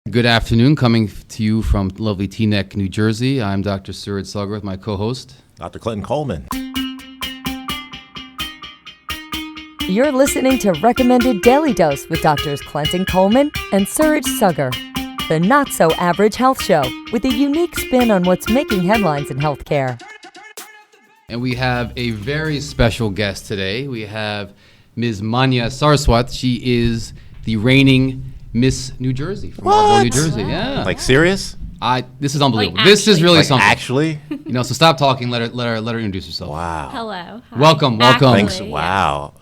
Good afternoon, coming to you from lovely Teaneck, New Jersey. I'm Dr. Suraj Saggar with my co-host, Dr. Clinton Coleman. You're listening to Recommended Daily Dose with Doctors Clenton Coleman and Suraj Saggar, the not-so-average health show with a unique spin on what's making headlines in healthcare. and we have a very special guest today. We have Ms. Manya Saaraswat. She is the reigning Miss New Jersey from Marlboro, New Jersey. Yeah, Like serious? this is unbelievable. Like This is really Like something. actually? So stop talking. Let her introduce herself. Wow. Hello. Hi. Welcome. Thanks. Actually, Wow.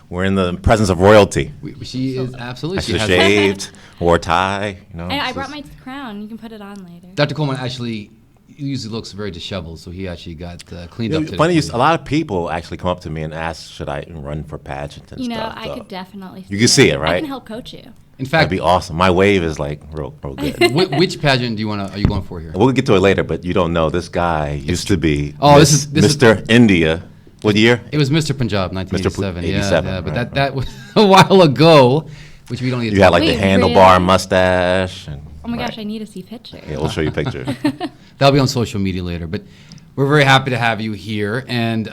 We're in the presence of royalty. She is absolutely. I She should have has. shaved, wore a tie. I brought my crown. You can put it on later. Dr. Coleman actually usually looks very disheveled, so he actually got cleaned up today. Funny, a lot of people actually come up to me and ask, should I run for pageant and stuff. I could definitely see You can see it, I right? can help coach you. In That'd fact, be awesome. My wave is like real good. which pageant are you going for here? We'll get to it later, but you don't know this guy used to be Oh, this is Mr. India. What year? It was Mr. Punjab, 1987. 87, yeah, but right, that was a while ago, which we don't need to You had like the Wait, handlebar really? mustache. And, Oh my right. gosh, I need to see pictures. Yeah, we'll show you pictures. That'll be on social media later. But we're very happy to have you here. And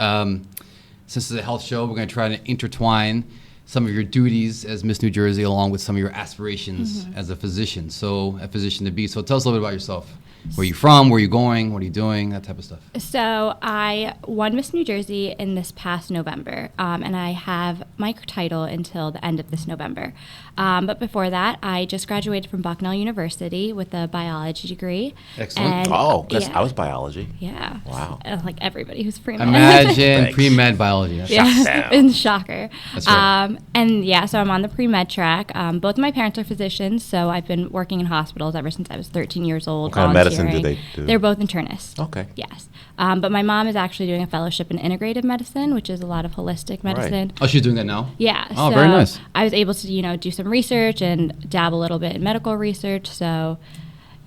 since it's a health show, we're going to try to intertwine some of your duties as Miss New Jersey along with some of your aspirations as a physician. So, a physician to be. So, tell us a little bit about yourself. Where are you from? Where are you going? What are you doing? That type of stuff. So I won Miss New Jersey in this past November, and I have my title until the end of this November. But before that, I just graduated from Bucknell University with a biology degree. Excellent. And, I was biology. Yeah. Wow. Like everybody who's pre-med. Imagine Thanks. pre-med biology. Yes, down. and shocker. That's right. And yeah, so I'm on the pre-med track. Both of my parents are physicians, so I've been working in hospitals ever since I was 13 years old. What kind of medicine do volunteering. they do? They're both internists. Okay. Yes. But my mom is actually doing a fellowship in integrative medicine, which is a lot of holistic medicine. Oh, she's doing that now? Yeah. Oh, so very nice. I was able to, do some research and dabble a little bit in medical research. So,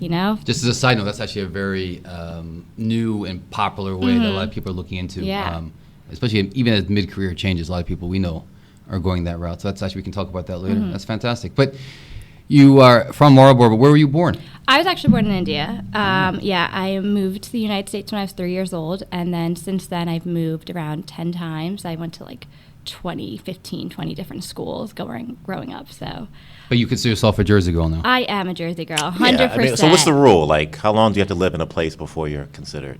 Just as a side note, that's actually a very new and popular way that a lot of people are looking into. Yeah. Especially even as mid-career changes, a lot of people we know are going that route. So that's actually, we can talk about that later. That's fantastic. But you are from Marlboro, but where were you born? I was actually born in India. I moved to the United States when I was 3 years old. And then since then, I've moved around 10 times. I went to 20 different schools growing up. So But you consider yourself a Jersey girl now. I am a Jersey girl, 100%. Yeah, so what's the rule? Like, how long do you have to live in a place before you're considered?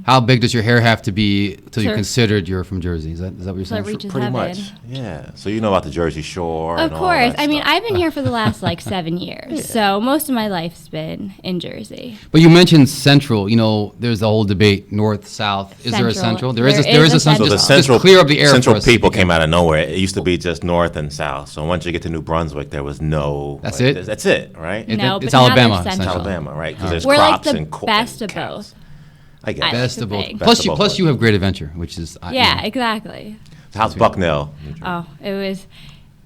How big does your hair have to be till you're So- considered you're from Jersey? Is that what you're So saying? it reaches Pretty heaven. much. Yeah. So you know about the Jersey Shore. Of and all course. that I mean, stuff. I've been here for the last 7 years. So most of my life's been in Jersey. But you mentioned central. There's the whole debate, north, south. Is there a central? Central. There is a There is a central. So the Just central clear up the air central for us. people came out of nowhere. It used to be just north and south. So once you get to New Brunswick, there was no. That's it? That's it, right? No, it's but now Alabama, there's It's central. Alabama, right? Because there's We're like crops the and best and of cows. both. I get I- it. Best the of both. thing. Plus, Best you of plus both. you have great adventure, which is Yeah, exactly. How's Bucknell? New Jersey? Oh, it was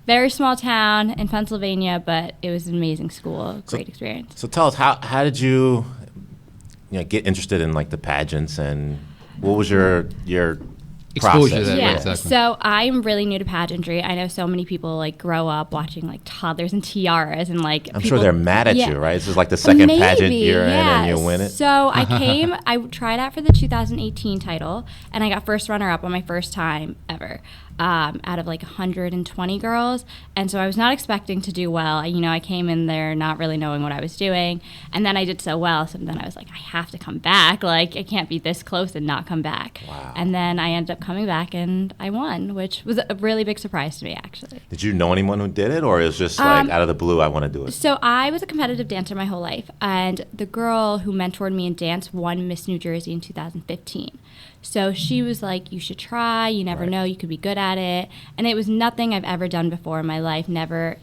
very small town in Pennsylvania, but it was an amazing school, great experience. So tell us, how did you get interested in the pageants, and what was your Exposure process? to that, Yeah, right, exactly. so I'm really new to pageantry. I know so many people grow up watching toddlers and tiaras and I'm sure they're mad at Yeah. you, right? This is the second pageant Maybe, you're in and yeah. you win it. So I tried out for the 2018 title, and I got first runner-up on my first time ever. Out of 120 girls, and so I was not expecting to do well. I came in there not really knowing what I was doing, and then I did so well, so then I was like, I have to come back. I can't be this close and not come back. Wow. And then I ended up coming back, and I won, which was a really big surprise to me, actually. Did you know anyone who did it, or it was just out of the blue, I want to do it? So I was a competitive dancer my whole life, and the girl who mentored me in dance won Miss New Jersey in 2015. So she was like, you should try, you never Right. know, you could be good at it. And it was nothing I've ever done before in my life, never,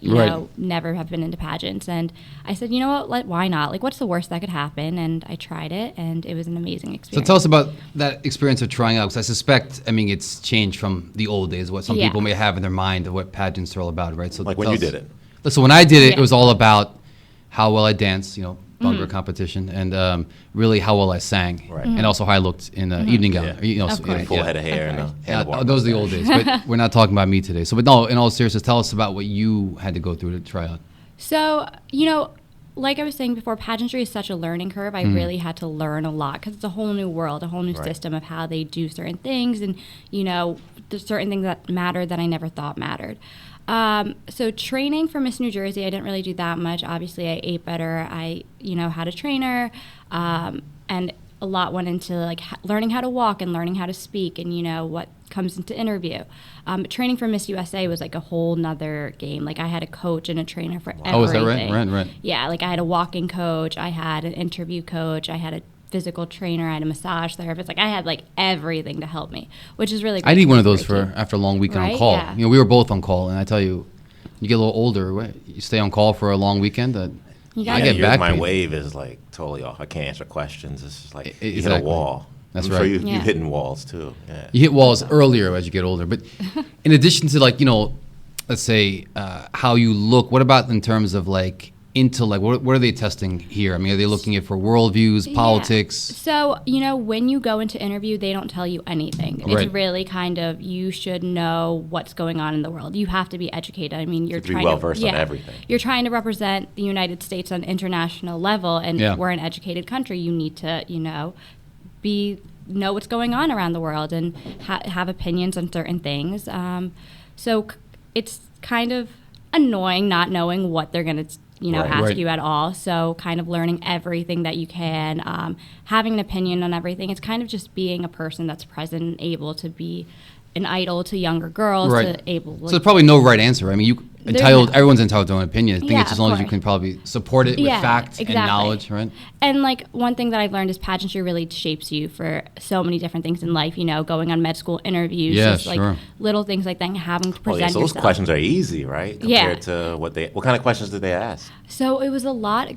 never have been into pageants. And I said, you know what, why not? What's the worst that could happen? And I tried it, and it was an amazing So experience. tell us about that experience of trying out, because I suspect, it's changed from the old days, what some Yeah. people may have in their mind of what pageants are all about, right? So Like when tell you us. did it. So when I did it, Yeah. it was all about how well I danced, Bunker competition, and really how well I sang, Right. and also how I looked in an evening gown. Yeah. Of course. Full head of hair and a Yeah, handlebar those are the mustache. old days, but we're not talking about me today. So, but no, in all seriousness, tell us about what you had to go through to try out. So, like I was saying before, pageantry is such a learning curve. I really had to learn a lot because it's a whole new world, a whole new system of how they do certain things. And, there's certain things that matter that I never thought mattered. So training for Miss New Jersey, I didn't really do that much. Obviously, I ate better. I, had a trainer, and a lot went into like learning how to walk and learning how to speak and, what comes into interview. But training for Miss USA was like a whole nother game. Like I had a coach and a trainer for everything. Oh, is that right? Right. Yeah, like I had a walking coach, I had an interview coach, I had a physical trainer, I had a massage therapist. Like I had like everything to help me, which is really great. I need one of those for after a long weekend on call. Yeah. We were both on call, and I tell you, you get a little older, you stay on call for a long weekend. I get back my pain. wave is like totally off. I can't answer questions. It's just like you hit Exactly. a wall. That's I'm right. sure you've Yeah. hitting walls too. Yeah. You hit walls earlier as you get older. But in addition to let's say how you look, what about in terms of like intellect? What are they testing here? I mean, are they looking at for worldviews, politics? Yeah. So, when you go into interview, they don't tell you anything. Right. It's really kind of, you should know what's going on in the world. You have to be educated. I mean, you're To be trying well-versed on everything. You're trying to represent the United States on an international level, and Yeah. we're an educated country. You need to, know what's going on around the world and have opinions on certain things. It's kind of annoying not knowing what they're going to Right. ask Right. you at all. So kind of learning everything that you can, having an opinion on everything. It's kind of just being a person that's present and able to be an idol to younger girls. Right. To able. So there's probably no right answer. I mean, everyone's entitled to their own opinion. I think Yeah, it's as of long as you course. can probably support it with Yeah, fact and exactly. knowledge, right? And like one thing that I've learned is pageantry really shapes you for so many different things in life. Going on med school interviews, Yeah, just like sure. little things like that, and having to Oh, present yeah, so those yourself. questions are easy, right? Yeah. Compared to what kind of questions did they ask? So it was a lot,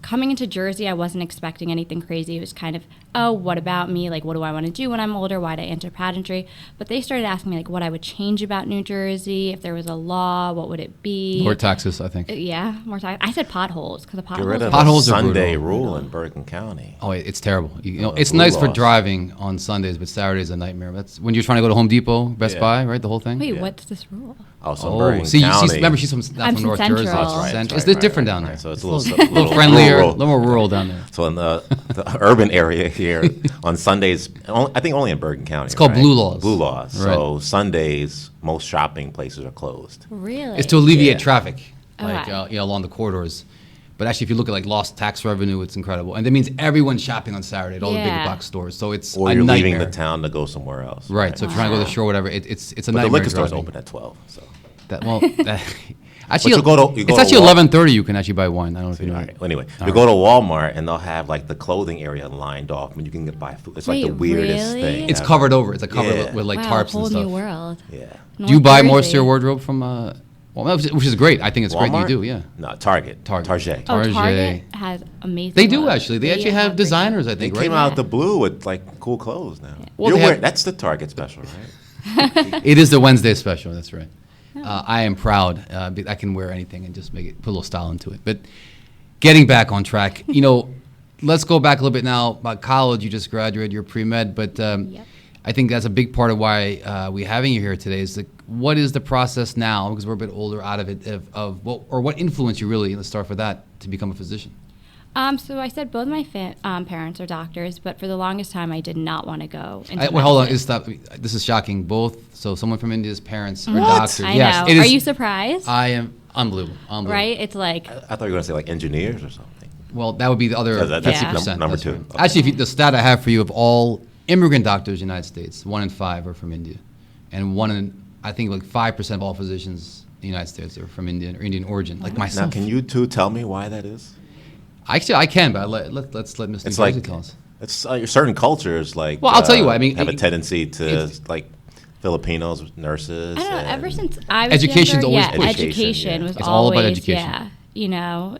coming into Jersey, I wasn't expecting anything crazy. It was kind of, oh, what about me? Like, what do I want to do when I'm older? Why did I enter pageantry? But they started asking me, like, what I would change about New Jersey. If there was a law, what would it be? More taxes, I think. Yeah, more tax. I said potholes, because the Get potholes rid of Potholes the are Sunday brutal. rule in Bergen County. Oh, it's terrible. Oh, It's blue nice for laws. driving on Sundays, but Saturday's a nightmare. That's when you're trying to go to Home Depot, Best Yeah. Buy, right? The whole thing. Wait, Yeah. what's this rule? Oh, so Oh, Bergen see, County. remember she's from, not I'm from from North Central. Jersey. That's right, It's right, different right, down right. there. So it's a a little friendlier, a rural. little more rural down there. So in the urban area here, on Sundays, I think only in Bergen County. It's called blue laws. Blue laws. Right. So Sundays, most shopping places are closed. Really? It's to alleviate Yeah. traffic, Okay. like along the corridors. But actually, if you look at like lost tax revenue, it's incredible, and that means everyone's shopping on Saturday at all the big Yeah. box stores. So it's Or a you're nightmare. leaving the town to go somewhere else. Right. So if you're trying to go to the Wow. shore, whatever, it's a But the nightmare. liquor store's driving. open at 12. So. Actually, you go to it's actually Wal- 11:30. You can actually buy wine. I don't know if you know. All right. Well, anyway, All you go to Walmart and they'll have like the clothing area lined off, and you can buy food. It's like the Wait, weirdest really? thing. It's ever. covered over. It's like covered Yeah. with like wow, tarps whole and stuff. new world. Yeah. Do you buy more to Jersey. your wardrobe from? Which is great. I think it's great that Walmart? you do. Yeah. No, Target. Target. Target. Oh, Target. Target has amazing. They do looks. actually. They actually have great- designers. I They think. came right? out the blue with like cool clothes now. Well, You're they have- wearing, that's the Target special, right? It is the Wednesday special. That's right. I am proud. I can wear anything and just put a little style into it. But getting back on track, let's go back a little bit now about college. You just graduated. You're pre-med, but Yep. I think that's a big part of why we're having you here today. Is what is the process now? Because we're a bit older out of it. Of what influenced you really? Let's start with that to become a physician. So I said both my parents are doctors, but for the longest time I did not want to go into Well, hold on. medicine. This is shocking. Both. So someone from India's parents are What? doctors. I Yes, know. it Are is- you surprised? I am unbelievable. Right? It's like I thought you were going to say like engineers or something. Well, that would be the other That's 50%. number That's two. right. Okay. Actually, the stat I have for you of all immigrant doctors in the United States, 1 in 5 are from India, and I think like 5% of all physicians in the United States are from India or Indian origin, like Now, myself. can you two tell me why that is? Actually, I can, but let's let Mr. It's Jersey like tell us. it's certain cultures like. Well, I'll tell you what, I mean, have a it- tendency to it's- like Filipinos, nurses. I don't know. and- Ever since I was Education's younger, always yeah, pushed. education Yeah. was It's all about always education.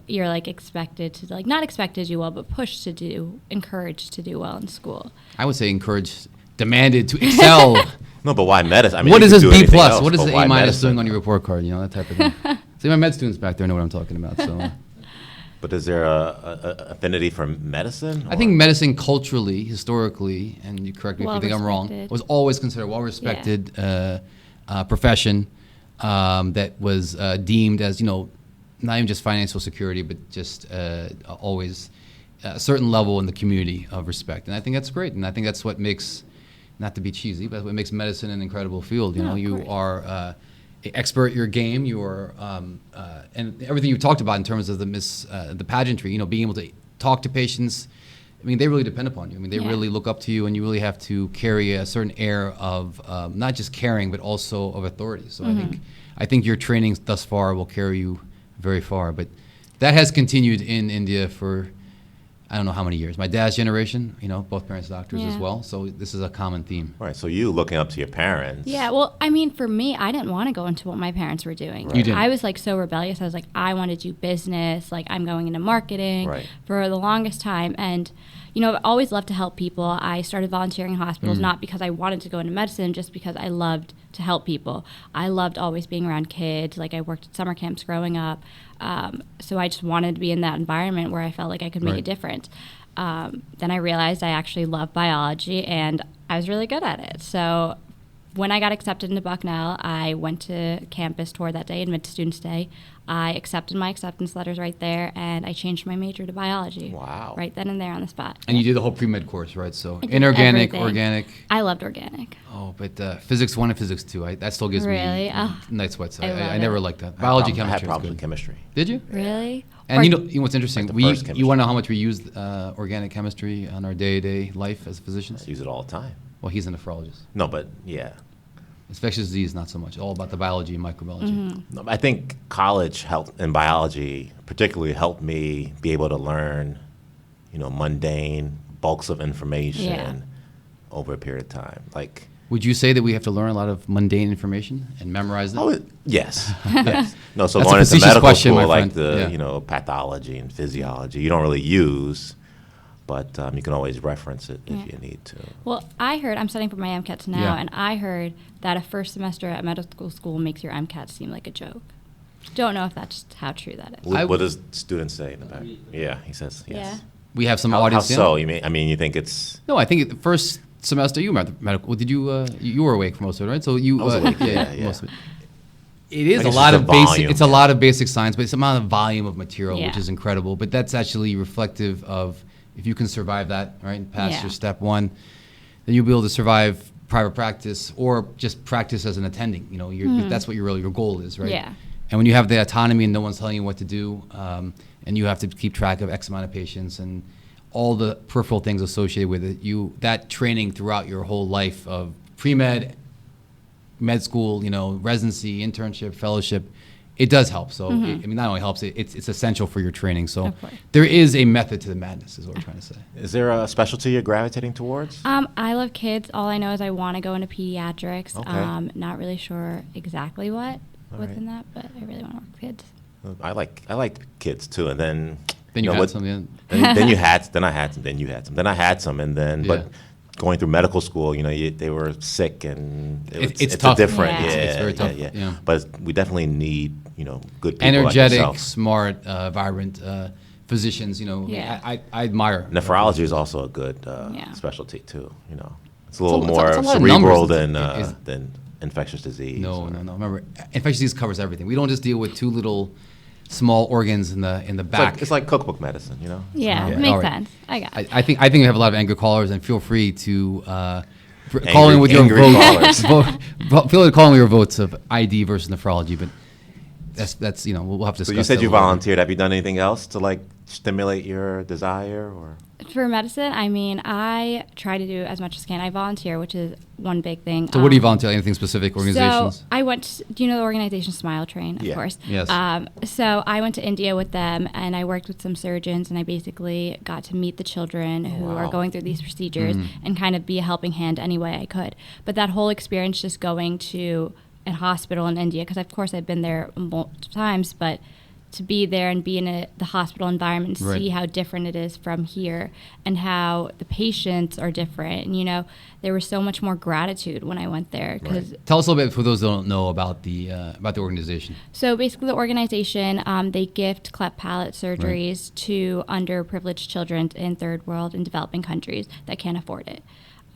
you're like expected to not expected to do well, but pushed to do, encouraged to do well in school. I would say encouraged, demanded to excel. No, but why medicine? I mean, What you is could this do B anything plus? else, What is but the why A minus medicine? doing on your report card? That type of thing. See, my med students back there know what I'm talking about. So. But is there a affinity for medicine? I think medicine culturally, historically, and you correct me if you think I'm wrong, Well-respected. was always considered a well-respected profession that was deemed as, not even just financial security, but just always a certain level in the community of respect. And I think that's great. And I think that's what makes, not to be cheesy, but what makes medicine an incredible field. You know, you are an expert at your game. You are, and everything you talked about in terms of the pageantry, you know, being able to talk to patients. I mean, they really depend upon you. I mean, they really look up to you, and you really have to carry a certain air of not just caring, but also of authority. So I think your training thus far will carry you very far. But that has continued in India for, I don't know how many years. My dad's generation, you know, both parents doctors as well. So this is a common theme. Right. So you looking up to your parents. Yeah. Well, I mean, for me, I didn't want to go into what my parents were doing. Right. You didn't. I was like so rebellious. I was like, I want to do business. Like, I'm going into marketing for the longest time. And, you know, I've always loved to help people. I started volunteering in hospitals, not because I wanted to go into medicine, just because I loved to help people. I loved always being around kids. Like, I worked at summer camps growing up. So I just wanted to be in that environment where I felt like I could make a difference. Then I realized I actually love biology, and I was really good at it. So when I got accepted into Bucknell, I went to campus tour that day, admit to Students Day. I accepted my acceptance letters right there, and I changed my major to biology. Wow. Right then and there on the spot. And you did the whole pre-med course, right? So I did inorganic, everything. organic. I loved organic. Oh, but Physics 1 and Physics 2, that still gives Really? me Oh, night sweats. I love I never it. liked that. Biology, I chemistry had was problems good. with chemistry. Did you? Really? And you know what's interesting? Like the first chemistry. You want to know how much we use organic chemistry on our day-to-day life as physicians? I use it all the time. Well, he's a nephrologist. No, but yeah. Infectious disease, not so much. All about the biology and microbiology. No, I think college health and biology particularly helped me be able to learn, you know, mundane bulks of information over a period of time. Like, Would you say that we have to learn a lot of mundane information and memorize it? Yes. Yes. No, so That's a going into facetious medical question, my school, like friend. the Yeah. you know, pathology and physiology, you don't really use, but you can always reference it if you need to. Well, I'm studying for my MCATs now, Yeah. and I heard that a first semester at medical school makes your MCAT seem like a joke. Don't know if that's how true that is. What does students say in the back? Yeah, he says yes. Yeah. We have some How audience. so? You think it's? No, I think the first semester you were at the medical. Did you? You were awake for most of it, right? So you. I was awake, yeah. Most of it. It is I a guess lot it's of the basic. volume, It's a lot of basic science, but it's amount of volume of material, which Yeah. is incredible. But that's actually reflective of if you can survive that, right, and pass Yeah. your step one, then you'll be able to survive private practice or just practice as an attending. You know, that's what your goal is, right? Yeah. And when you have the autonomy and no one's telling you what to do, and you have to keep track of X amount of patients and all the peripheral things associated with it, that training throughout your whole life of pre-med, med school, you know, residency, internship, fellowship, it does help. So, not only helps, it's essential for your training. So Of course. there is a method to the madness, is what we're trying to say. Is there a specialty you're gravitating towards? I love kids. All I know is I want to go into pediatrics. Okay. Not really sure exactly what All within that, but I really want to work with kids. I like kids too, and then You know, had what- some, yeah. then you had then I had some, then you had some, then I had some, and then Yeah. but going through medical school, you know, they were sick, and It's a tough. different, Yeah. It's very tough, yeah. But we definitely need, you know, good people Energetic, like yourself. smart, vibrant physicians. You know, Yeah. I admire. Nephrology is also a good Yeah. specialty too. You know, it's a little it's a- more it's a lot of cerebral numbers. than infectious disease. No. or- Remember, infectious disease covers everything. We don't just deal with two little small organs in the It's back. like cookbook medicine, you know. Yeah, Yeah. makes All right. sense. I got it. I think we have a lot of angry callers, and feel free to call in with your angry votes. Feel free to call in with your votes of ID versus nephrology, but that's you know we'll have to. So discuss you said that you a little bit. volunteered. Have you done anything else to like stimulate your desire or? For medicine, I mean, I try to do as much as I can. I volunteer, which is one big thing. So what do you volunteer? Anything specific? Organizations? So I went. Do you know the organization Smile Train? Of Yeah. course. Yes. So I went to India with them, and I worked with some surgeons, and I basically got to meet the children who are wow. going through these procedures and kind of be a helping hand any way I could. But that whole experience, just going to a hospital in India, because of course I've been there multiple times, but to be there and be in the hospital environment and Right. see how different it is from here and how the patients are different. And, you know, there was so much more gratitude when I went there. Because Tell us a little bit for those who don't know about the organization. So basically the organization, they gift cleft palate surgeries to underprivileged children in third world and developing countries that can't afford it.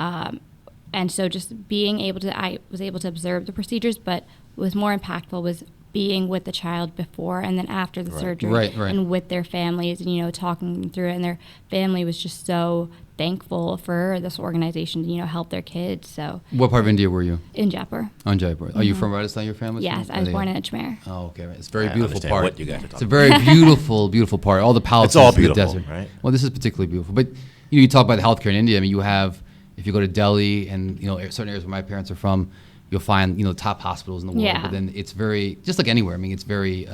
And so just being able to, I was able to observe the procedures, but what was more impactful was being with the child before and then after the surgery, Right. and with their families, and talking them through it. And their family was just so thankful for this organization to help their kids. So What part of India were you? in Jaipur. On Jaipur. Are you from Rajasthan? Your family? Yes, I was born in Ajmer. Oh, okay. Right. It's a very I beautiful understand part. what you guys are It's a talking very beautiful, beautiful part. All the palaces It's all in the beautiful, desert. right? Well, this is particularly beautiful. But you talk about the healthcare in India. I mean, you have, if you go to Delhi and certain areas where my parents are from, you'll find the top hospitals in the world. Yeah. But then it's very, just like anywhere. I mean, it's very.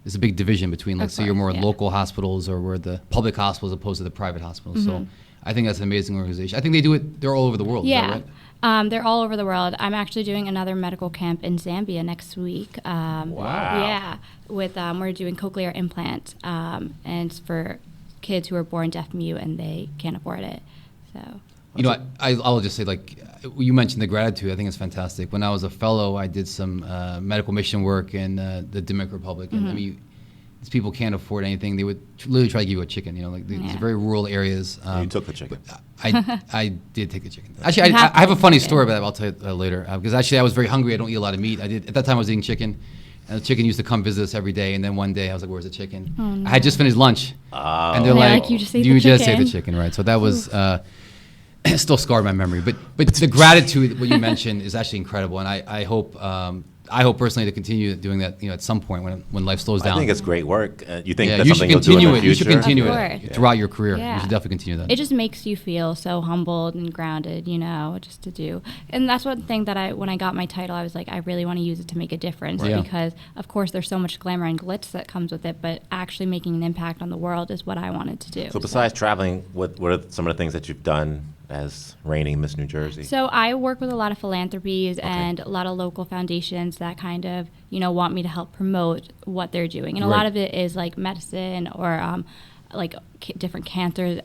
There's a big division between, like, Of say, your more course, yeah. local hospitals or where the public hospitals opposed to the private hospitals. So I think that's an amazing organization. I think they do it. They're all over the world. Is Yeah. that right? They're all over the world. I'm actually doing another medical camp in Zambia next week. Wow. Yeah, with we're doing cochlear implants, and it's for kids who are born deaf mute and they can't afford it. So. I'll just say, like, you mentioned the gratitude. I think it's fantastic. When I was a fellow, I did some medical mission work in the Dominican Republic. And I mean, these people can't afford anything. They would literally try to give you a chicken, these very rural areas. You took the chicken. I did take the chicken. Actually, I have a funny story, but I'll tell you later. Because actually, I was very hungry. I don't eat a lot of meat. At that time, I was eating chicken. And the chicken used to come visit us every day. And then one day, I was like, where's the chicken? Oh, no. I had just finished lunch. And they're And they're like, like, you just ate you the just ate the chicken." chicken, right? So that was... still scarred my memory, but the gratitude what you mentioned is actually incredible, and I hope personally to continue doing that at some point when life slows down. I think it's great work. You think Yeah, that's you should something you'll do in continue the it. future? You should continue Of it course. throughout your career. Yeah. You should definitely continue that. It just makes you feel so humbled and grounded, just to do. And that's one thing that when I got my title, I was like, I really want to use it to make a difference Right. Yeah. because, of course, there's so much glamour and glitz that comes with it, but actually making an impact on the world is what I wanted to do. So besides traveling, what are some of the things that you've done as reigning Miss New Jersey? So I work with a lot of philanthropies and a lot of local foundations that kind of, want me to help promote what they're doing. And a lot Right. of it is like medicine or different cancer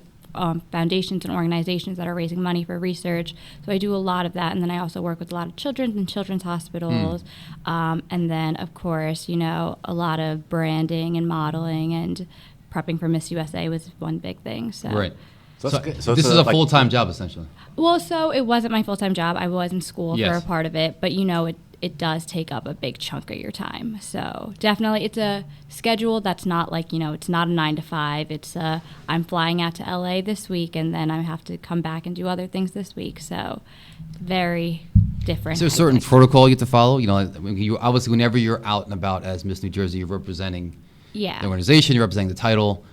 foundations and organizations that are raising money for research. So I do a lot of that. And then I also work with a lot of children's hospitals. And then, of course, a lot of branding and modeling and prepping for Miss USA was one big thing. So. Right. So So, it's good. this is a full-time job, essentially. Well, so it wasn't my full-time job. I was in school for Yes. a part of it, but it does take up a big chunk of your time. So definitely it's a schedule that's not like, it's not a 9 to 5. It's I'm flying out to LA this week and then I have to come back and do other things this week. So very different. Is there a certain protocol you have to follow? You obviously, whenever you're out and about as Miss New Jersey, you're representing the organization, you're representing the title.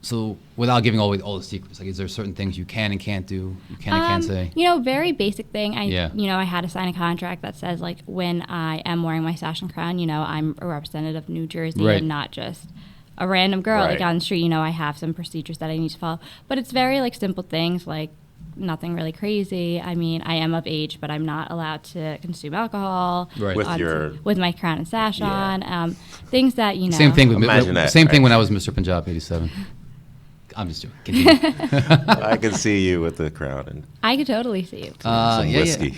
So without giving away all the secrets, like, is there certain things you can and can't do, you can and can't say? Very basic thing. I had to sign a contract that says, like, when I am wearing my sash and crown, I'm a representative of New Jersey Right. and not just a random girl like on the street. I have some procedures that I need to follow, but it's very like simple things, like nothing really crazy. I mean, I am of age, but I'm not allowed to consume alcohol. Right. With my crown and sash on. Things that Same thing with Imagine that, same thing right? when I was Mr. Punjab '87. I'm just joking. Continue. I can see you with the crown and I could totally see you. some whiskey.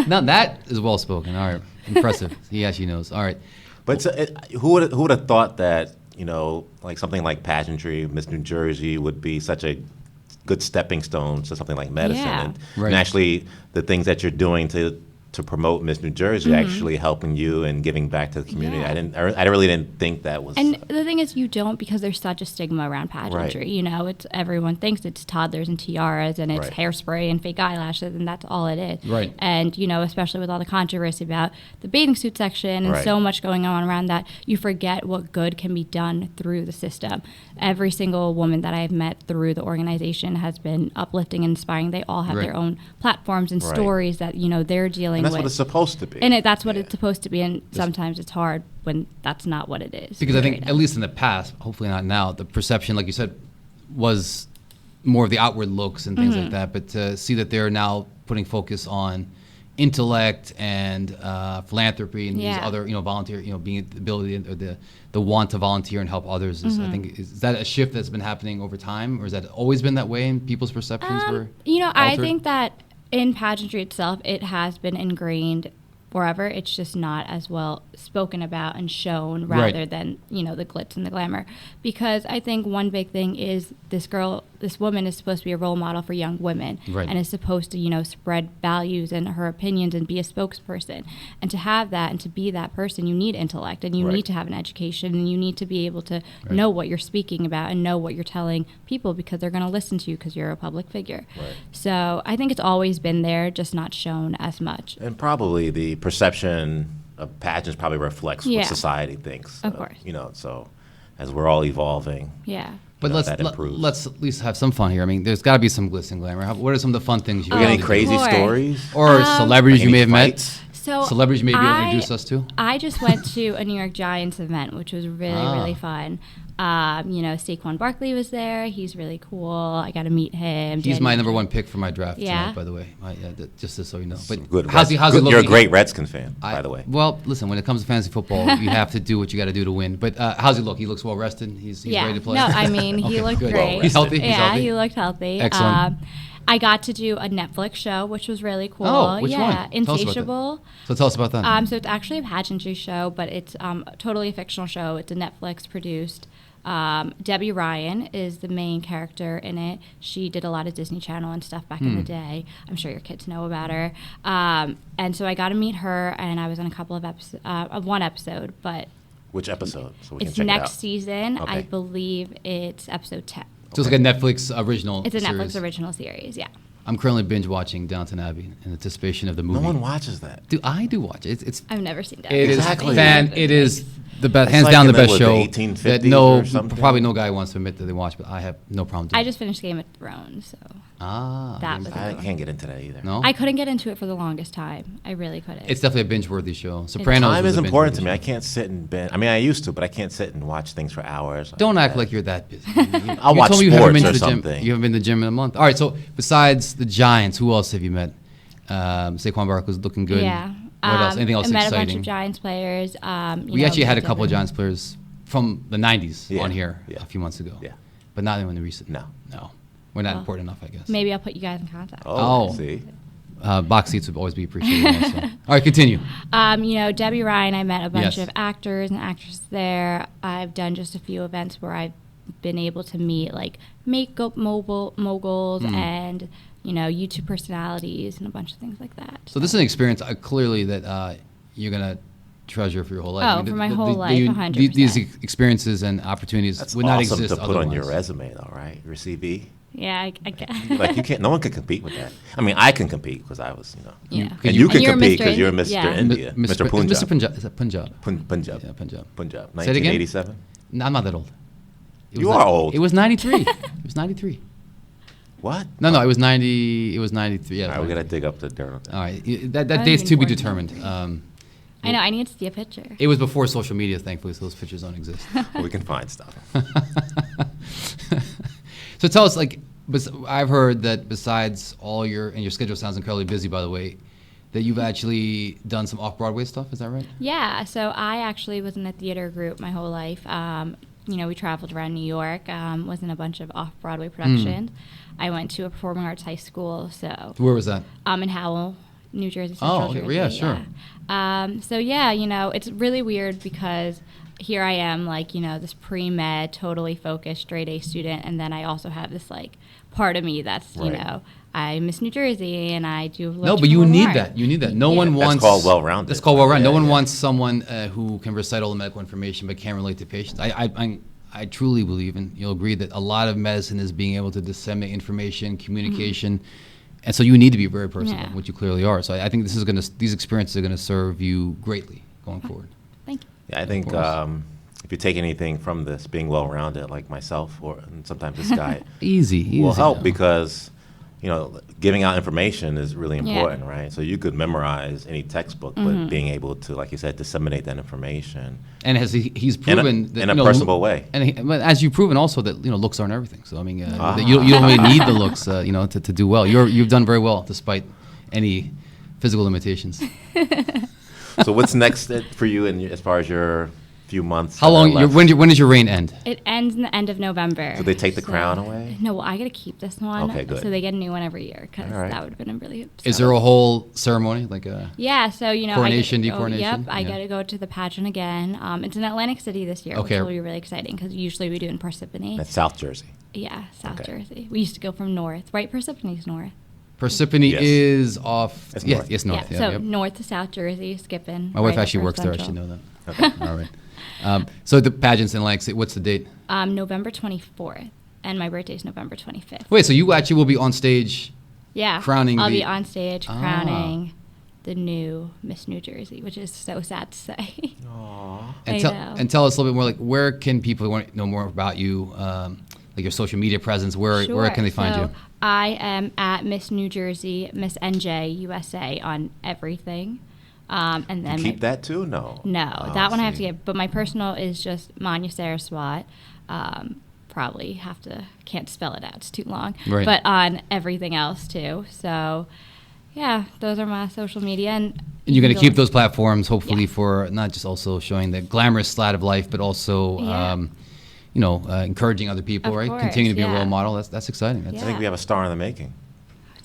Now that is well spoken. All right, impressive. He actually knows. All right. But who would have thought that like something like pageantry, Miss New Jersey would be such a good stepping stone to something like medicine, Yeah. and, Right. and actually the things that you're doing to promote Miss New Jersey actually helping you and giving back to the community. Yeah. I really didn't think that was. And the thing is, you don't, because there's such a stigma around pageantry. Right. It's everyone thinks it's toddlers and tiaras and it's Right. hairspray and fake eyelashes, and that's all it is. Right. And especially with all the controversy about the bathing suit section and Right. so much going on around that, you forget what good can be done through the system. Every single woman that I've met through the organization has been uplifting and inspiring. They all have Right. their own platforms and Right. stories that they're dealing and that's with. what it's supposed to be. And that's what it's supposed to be, and sometimes it's hard when that's not what it is. Because I think, Right. at least in the past, hopefully not now, the perception, like you said, was more of the outward looks and things like that. But to see that they're now putting focus on intellect and philanthropy and these Yeah. other, volunteer, being the ability or the want to volunteer and help others. I think is that a shift that's been happening over time, or has that always been that way and people's perceptions were? I altered? think that in pageantry itself, it has been ingrained forever. It's just not as well spoken about and shown Right. rather than, the glitz and the glamour. Because I think one big thing is this girl this woman is supposed to be a role model for young women, Right. and is supposed to, you know, spread values and her opinions and be a spokesperson. And to have that and to be that person, you need intellect, and you Right. need to have an education, and you need to be able to Right. know what you're speaking about and know what you're telling people, because they're going to listen to you because you're a public figure. Right. So I think it's always been there, just not shown as much. And probably the perception of pageants probably reflects Yeah. what society thinks. Of course. You know, so as we're all evolving, Yeah. But know, let's that improves. let's at least have some fun here. I mean, there's got to be some glitz and glamour. What are some of the fun things you you got got any to do? crazy Sure. stories? Or celebrities you Any may have fights? So Celebrities you may be able to I- introduce us to? I just went to a New York Giants event, which was really, Ah. really fun. You know, Saquon Barkley was there. He's really cool. I got to meet him. He's Danny- my number one pick for my draft Yeah? tonight, by the way. Just so you know. But Good. how's he looking? You're a great Redskins fan, I- by the way. Well, listen, when it comes to fantasy football, you have to do what you got to do to win. But how's he look? He looks well rested. He's Yeah. ready to play. No, I mean, he Okay, looked good. great. He's healthy. He's Yeah, healthy? he looked healthy. Excellent. I got to do a Netflix show, which was really cool. Oh, which yeah, one? Tell us about that. Insatiable. So tell us about that. So it's actually a pageantry show, but it's totally a fictional show. It's a Netflix produced. Debbie Ryan is the main character in it. She did a lot of Disney Channel and stuff back in the day. I'm sure your kids know about her. And so I got to meet her, and I was on a couple of one episode, but Which episode? So we it's can check it next out. season. I Okay. believe it's episode 10. So it's like a Netflix original It's a series. Netflix original series, yeah. I'm currently binge watching Downton Abbey in anticipation of the No movie. one watches that. I do watch it. It's I've never seen that. it is Exactly. it is the best, It's hands like down the in the, best what, the show 1850s that no or something? probably no guy wants to admit that they watch, but I have no problem doing I it. just finished Game of Thrones, so that that was I can't get into that either. no. I couldn't get into it for the longest time. I really couldn't. It's definitely a binge-worthy show. Sopranos Time was is a important to binge-worthy me. I show. can't sit and binge. I mean, I used to, but I can't sit and watch things for hours. Don't act like you're that busy. I'll You watch told me you haven't been sports to or the gym. something. You haven't been to the gym in a month. All right. So besides the Giants, who else have you met? Saquon Barkley's looking good. Yeah. What else? Anything else I met exciting? a bunch of Giants players. We actually had a couple of Giants players from the 90s Yeah, on here yeah. a few months ago. Yeah. But not anyone recent. No. No. We're not Well, important enough, I guess. Maybe I'll put you guys in contact. Oh. See? Box seats would always be appreciated also. All right, continue. You know, Debbie Ryan, I met a bunch Yes. of actors and actresses there. I've done just a few events where I've been able to meet like makeup moguls Hmm. and, you know, YouTube personalities and a bunch of things like that. So this is an experience clearly that you're going to treasure for your whole life. Oh, for my whole life, 100%. These experiences and opportunities That's would not awesome exist to put on your otherwise. resume, though, right? Your CV. Yeah, I guess. Like you can't. No one can compete with that. I mean, I can compete because I was, Yeah. And you can you're compete Mr. because you're Indi- Mr. yeah. India, Mr. Punjab. Mr. Punjab. Is that Punjab? Punjab. Yeah, Punjab. Punjab. Say it again? 1987. No, I'm not that old. It You was are old. It was 93. It was 93. What? No, it was 90. It was 93. Yeah. All right, we gotta dig up the dirt on that. All right, that I've date's been to be born determined. I know, I need to see a picture. It was before social media, thankfully, so those pictures don't exist. Well, we can find stuff. So tell us, like, I've heard that besides all your schedule sounds incredibly busy, by the way, that you've actually done some off-Broadway stuff. Is that right? Yeah, so I actually was in a theater group my whole life. You know, we traveled around New York, was in a bunch of off-Broadway productions. I went to a performing arts high school, so Where was that? in Howell, New Jersey, Central Oh, okay. Jersey. Yeah, sure. So yeah, you know, it's really weird because here I am, like, you know, this pre-med, totally focused, straight A student, and then I also have this, like, part of me that's, you Right. know, I miss New Jersey, and I do. No, but you need that. You need that. No one That's wants. called well-rounded. That's called well-rounded. Yeah, No one yeah. wants someone who can recite all the medical information but can't relate to patients. I truly believe, and you'll agree, that a lot of medicine is being able to disseminate information, communication, and so you need to be very personable, Yeah. which you clearly are. So I think these experiences are going to serve you greatly going forward. Thank you. Yeah, I think course. if you take anything from this, being well-rounded, like myself, and sometimes this guy, Easy. will help though. because, you know, giving out information is really Yeah. important, right? So you could memorize any textbook, but being able to, like you said, disseminate that information And he's proven that, in a you know, personable way. And but as you've proven also that, you know, looks aren't everything. So I mean, that you don't really need the looks, you know, to do well. You've done very well despite any physical limitations. So what's next for you as far as your few months? How that are long? left? When does your reign end? It ends in the end of November. So they take the crown away? No, well, I got to keep this one. Okay, good. So they get a new one every year because All right. that would have been a really. Is there a whole ceremony like a? Yeah, so you know, Coronation, I get to go, decoronation? Yep, I Yeah. got to go to the pageant again. It's in Atlantic City this year, Okay. which will be really exciting because usually we do it in Parsippany. That's South Jersey. Yeah, South Okay. Jersey. We used to go from north, right? Persiphone's north. Parsippany Yes. is off. It's Yes, north. yes, north. Yeah, Yeah, so yep. north to South Jersey, skipping. My wife right actually up works there. I Central. should know that. All right. So the pageants in like, what's the date? November 24th, and my birthday is November 25th. Wait, so you actually will be on stage? Yeah, crowning I'll the- be on stage Ah. crowning the new Miss New Jersey, which is so sad to say. And I tell know. and tell us a little bit more. Like, where can people want to know more about you? Like your social media presence. Where can they find So you? I am at Miss New Jersey, Miss NJ USA on everything. And then Keep that too? No. No, Oh, that one I have to see. get. But my personal is just Manya Saaraswat. Probably can't spell it out. It's too long. Right. But on everything else too. So, yeah, those are my social media. And And you're going to go- keep those platforms, hopefully, Yeah. for not just also showing the glamorous side of life, but also, Yeah. encouraging other people, Of right? course, Continue to be a yeah. role model. That's exciting. That's, I think we have a star in the making.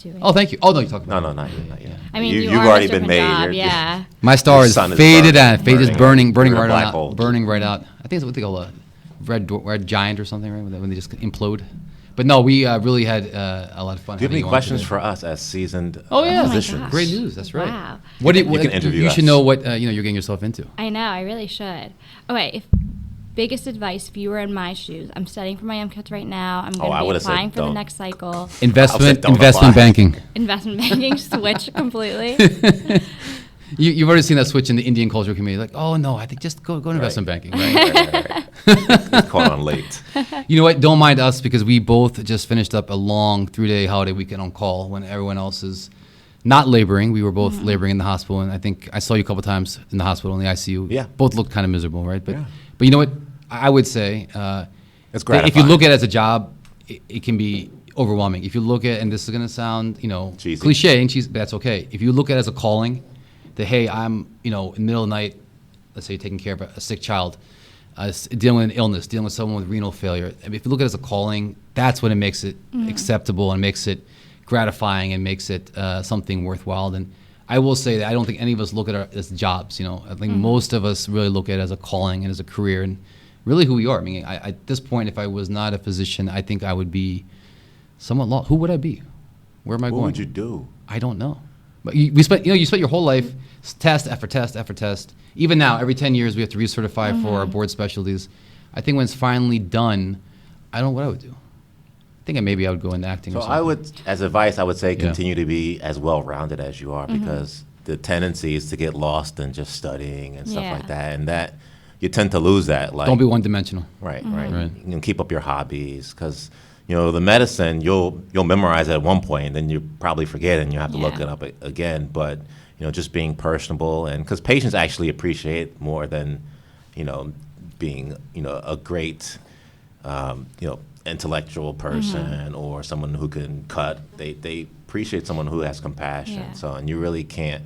doing- Oh, thank you. Oh, no, you're talking No, about no, not yet. Not yet. I mean, you've are already Mr. been made. Punjab, You're- yeah. My star Your is sun is faded burning, out. Faded is burning. burning You're right a black out. hole. Burning right out. I think it's what they call a red giant or something, right? When they just implode. But no, we really had a lot of fun. Do you have having any you on questions today. for us as seasoned Oh, yeah. Oh my physicians? gosh. Great news. That's right. Wow. What You can interview You should us. know what you're getting yourself into. I know, I really should. Okay, biggest advice if you were in my shoes. I'm studying for my MCATs right now. I'm I going to be would've said applying for the don't. next cycle. Investment don't investment apply. banking. Investment banking, switch completely. You've already seen that switch in the Indian culture community. Like, oh no, I think just go to investment banking. Right? It's caught on late. You know what? Don't mind us because we both just finished up a long 3-day holiday weekend on call when everyone else is not laboring. We were both laboring in the hospital, and I think I saw you a couple times in the hospital in the ICU. Yeah. Both looked kind of miserable, right? But Yeah. but you know what? I would say It's that if gratifying. you look at it as a job, it can be overwhelming. If you look at, and this is going to sound Cheesy. cliche, and but that's okay. If you look at it as a calling, that hey, I'm in the middle of the night, let's say taking care of a sick child, dealing with an illness, dealing with someone with renal failure. I mean, if you look at it as a calling, that's when it makes it acceptable and makes it gratifying and makes it something worthwhile. And I will say that I don't think any of us look at it as jobs. I think most of us really look at it as a calling and as a career and really who we are. I mean, at this point, if I was not a physician, I think I would be somewhat lost. Who would I be? Where am I What going? would you do? I don't know. But you spent your whole life test after test after test. Even now, every 10 years, we have to recertify for our board specialties. I think when it's finally done, I don't know what I would do. I think maybe I would go into acting So or something. I would, as advice, I would say Yeah. continue to be as well-rounded as you are because the tendency is to get lost in just studying and stuff Yeah. like that, and that you tend to lose that. Like, Don't be one-dimensional. right. Right. You can keep up your hobbies because the medicine you'll memorize it at one point, and then you probably forget it and you have to look Yeah. it up again. But just being personable, and because patients actually appreciate more than being a great intellectual person or someone who can cut. They appreciate someone who has compassion. Yeah. So, and you really can't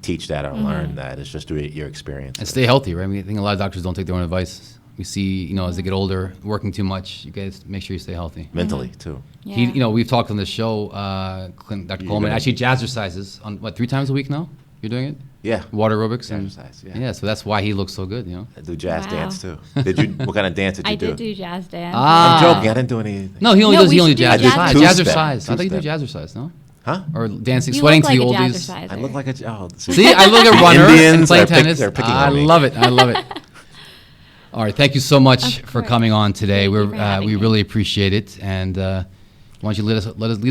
teach that or learn that. It's just through your experience. And stay healthy, right? I mean, I think a lot of doctors don't take their own advice. We see, as they get older, working too much, you guys make sure you stay healthy. Mentally too. Yeah. We've talked on this show, Dr. Coleman gonna- actually jazzercises on, 3 times a week now? You're doing it? Yeah. Water aerobics? and- Jazzercise, yeah. Yeah, so that's why he looks so good, I do jazz Wow. dance too. What kind of dance did you I do? did do jazz dance. Ah. I'm joking. I didn't do anything. No, he only No, does. we He only should do jazzercise. jazz dance. Jazzercise. I thought you do Two-step. jazzercise, no? Huh? Or dancing, You sweating look to the like a oldies. jazzerciser. I look like a. Oh, See, I look like a runner and Indians playing are tennis. they're picking I on me. love it. I love it. All right, thank you so much Of for course. coming on today. Thank you for having We me. really appreciate it, and why don't you lead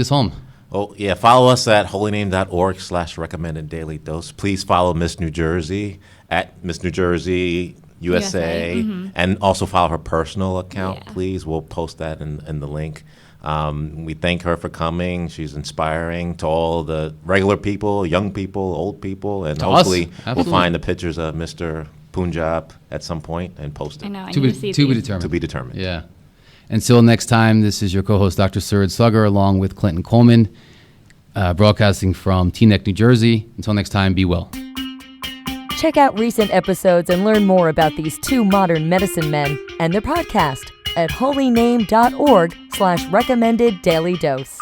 us home? Oh, yeah. Follow us at holyname.org/recommended daily dose. Please follow Miss New Jersey at Miss New Jersey USA, and also follow her personal account, Yeah. please. We'll post that in the link. We thank her for coming. She's inspiring to all the regular people, young people, old people, and To us, hopefully we'll absolutely. find the pictures of Mr. Punjab at some point and post it. I know. I To need be to see to be these. determined. To be determined. Yeah. Until next time, this is your co-host, Dr. Suraj Saggar, along with Clinton Coleman, broadcasting from Teaneck, New Jersey. Until next time, be well. Check out recent episodes and learn more about these 2 modern medicine men and their podcast at holyname.org/recommended daily dose.